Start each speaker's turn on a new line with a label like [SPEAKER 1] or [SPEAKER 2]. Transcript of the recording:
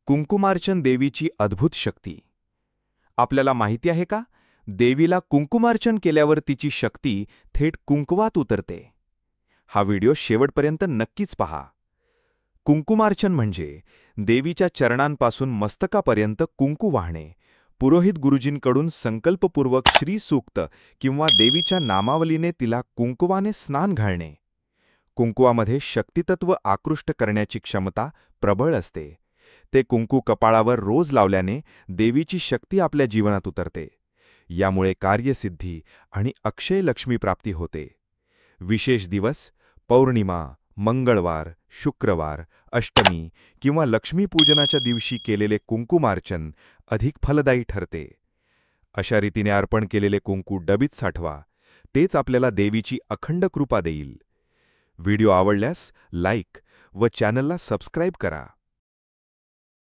[SPEAKER 1] कुंकुमार्चन देवीची अद्भुत शक्ती. आपल्याला माहिती आहे का, देवीला कुंकुमार्चन केल्यावर तिची शक्ती थेट कुंकवात उतरते. हा व्हिडिओ शेवटपर्यंत नक्कीच पहा. कुंकुमार्चन म्हणजे देवीच्या चरणांपासून मस्तकापर्यंत कुंकू वाहणे, पुरोहित गुरुजींकडून संकल्पपूर्वक श्रीसूक्त किंवा देवीच्या नामावलीने तिला कुंकवाने स्नान घालणे. कुंकवामध्ये शक्तितत्व आकृष्ट करण्याची क्षमता प्रबळ असते. ते कुंकू कपाळावर रोज लावल्याने देवीची शक्ती आपल्या जीवनात उतरते. यामुळे कार्यसिद्धी आणि अक्षय लक्ष्मी प्राप्ती होते. विशेष दिवस पौर्णिमा, मंगळवार, शुक्रवार, अष्टमी किंवा लक्ष्मीपूजनाच्या दिवशी केलेले कुंकुमार्चन अधिक फलदायी ठरते. अशा रीतीने अर्पण केलेले कुंकू डबीत साठवा. तेच आपल्याला देवीची अखंड कृपा देईल. व्हिडिओ आवडल्यास लाईक व चॅनलला सबस्क्राईब करा.